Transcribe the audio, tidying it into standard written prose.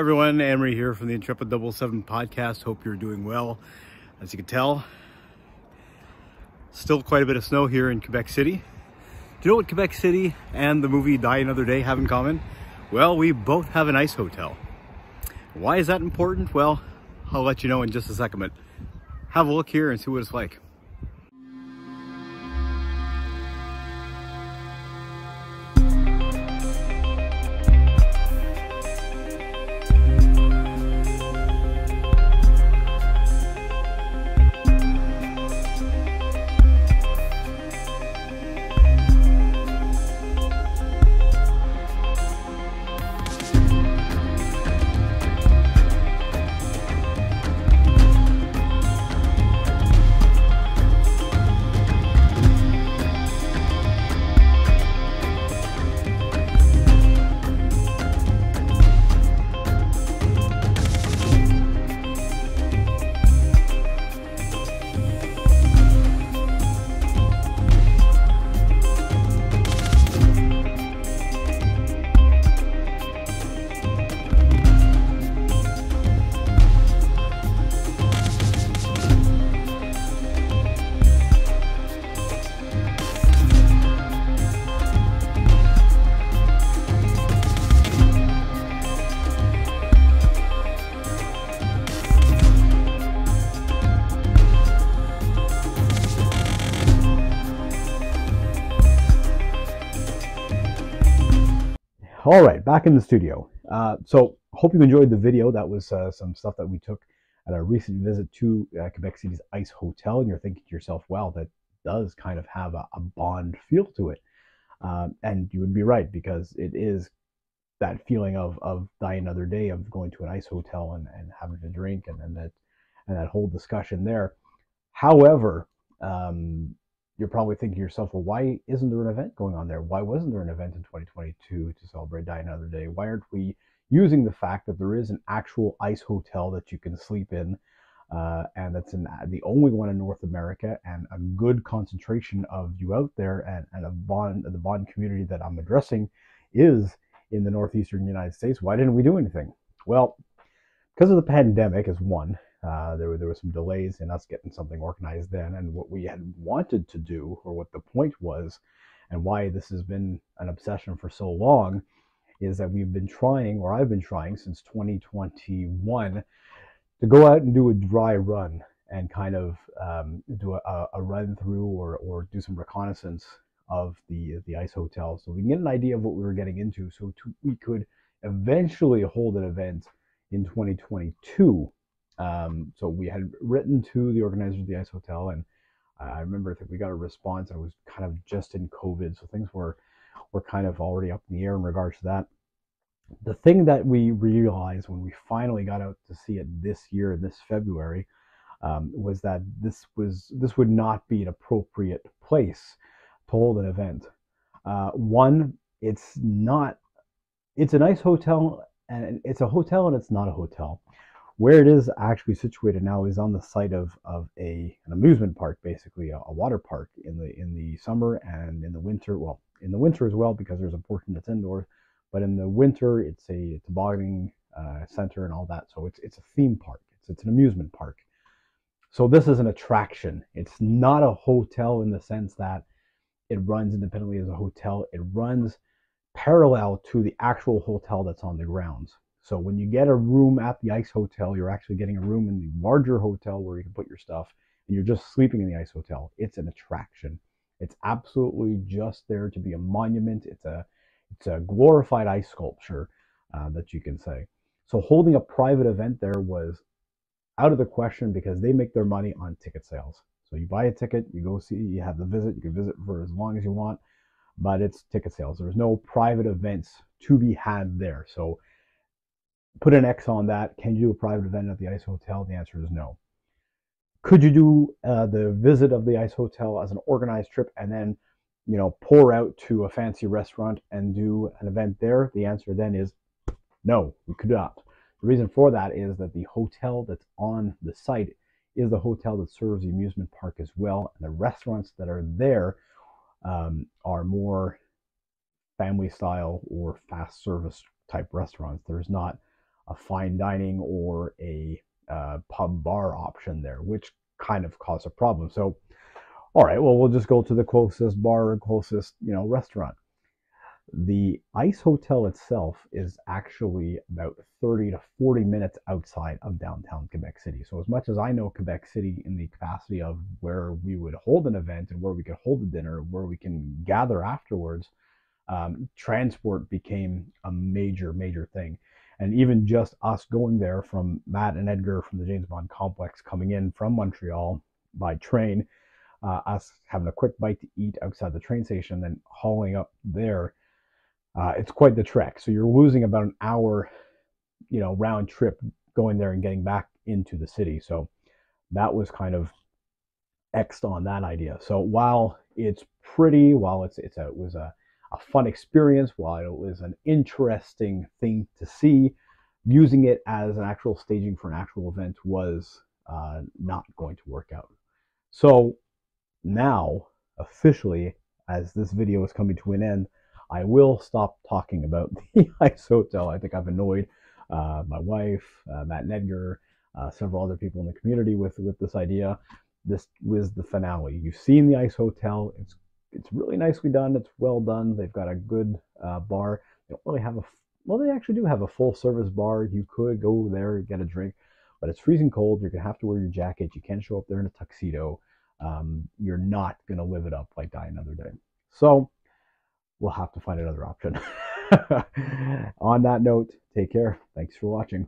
everyone, Amory here from the Intrepid 777 podcast. Hope you're doing well. As you can tell, still quite a bit of snow here in Quebec City. Do you know what Quebec City and the movie Die Another Day have in common? Well, we both have an ice hotel. Why is that important? Well, I'll let you know in just a second, but have a look here and see what it's like. All right, back in the studio. So hope you enjoyed the video. That was some stuff that we took at our recent visit to Quebec City's Ice Hotel. And you're thinking to yourself, well, that does kind of have a Bond feel to it. And you would be right, because it is that feeling of Die Another Day, of going to an ice hotel and having a drink and that whole discussion there. However, you're probably thinking to yourself, well, why isn't there an event going on there? Why wasn't there an event in 2022 to celebrate Die Another Day? Why aren't we using the fact that there is an actual ice hotel that you can sleep in, and that's the only one in North America, and a good concentration of you out there, and the Bond community that I'm addressing is in the northeastern United States? Why didn't we do anything? Well, because of the pandemic is one. There were some delays in us getting something organized then, and what we had wanted to do, or what the point was, and why this has been an obsession for so long, is that we've been trying, or I've been trying since 2021, to go out and do a dry run and kind of do a run through or do some reconnaissance of the ice hotel, so we can get an idea of what we were getting into, so we could eventually hold an event in 2022. So we had written to the organizers of the Ice Hotel, and I remember that we got a response, and it was kind of just in COVID, so things were kind of already up in the air in regards to that. The thing that we realized when we finally got out to see it this year, this February, was that this would not be an appropriate place to hold an event. One, it's an ice hotel, and it's a hotel, and it's not a hotel. Where it is actually situated now is on the site of an amusement park, basically a water park in the summer and in the winter. Well, in the winter as well, because there's a portion that's indoors, but in the winter it's a tobogganing center and all that. So it's a theme park. It's an amusement park. So this is an attraction. It's not a hotel in the sense that it runs independently as a hotel. It runs parallel to the actual hotel that's on the grounds. So when you get a room at the Ice Hotel, you're actually getting a room in the larger hotel where you can put your stuff, and you're just sleeping in the Ice Hotel. It's an attraction. It's absolutely just there to be a monument. It's a glorified ice sculpture that you can say. So holding a private event there was out of the question, because they make their money on ticket sales. So you buy a ticket, you go see, you have the visit, you can visit for as long as you want, but it's ticket sales. There's no private events to be had there. So put an X on that. Can you do a private event at the Ice Hotel? The answer is no. Could you do the visit of the Ice Hotel as an organized trip and then, pour out to a fancy restaurant and do an event there? The answer then is no, we could not. The reason for that is that the hotel that's on the site is the hotel that serves the amusement park as well, and the restaurants that are there are more family style or fast service type restaurants. There's not a fine dining or a pub bar option there, which kind of caused a problem. So, all right, well, we'll just go to the closest bar or closest, restaurant. The Ice Hotel itself is actually about 30 to 40 minutes outside of downtown Quebec City. So as much as I know Quebec City in the capacity of where we would hold an event and where we could hold a dinner, where we can gather afterwards, transport became a major, major thing. And even just us going there from Matt and Edgar from the James Bond complex coming in from Montreal by train, us having a quick bite to eat outside the train station, then hauling up there, it's quite the trek. So you're losing about an hour, round trip going there and getting back into the city. So that was kind of X'd on that idea. So while it's pretty, while it was a fun experience, while it was an interesting thing to see, using it as an actual staging for an actual event was not going to work out. So now, officially, as this video is coming to an end, I will stop talking about the Ice Hotel. I think I've annoyed my wife, Matt and Edgar, several other people in the community with this idea. This was the finale. You've seen the Ice Hotel. It's really nicely done. It's well done. They've got a good bar. They don't really have well, they actually do have a full service bar. You could go there and get a drink, but it's freezing cold. You're gonna have to wear your jacket. You can't show up there in a tuxedo. You're not gonna live it up like Die Another Day. So we'll have to find another option. On that note, take care. Thanks for watching.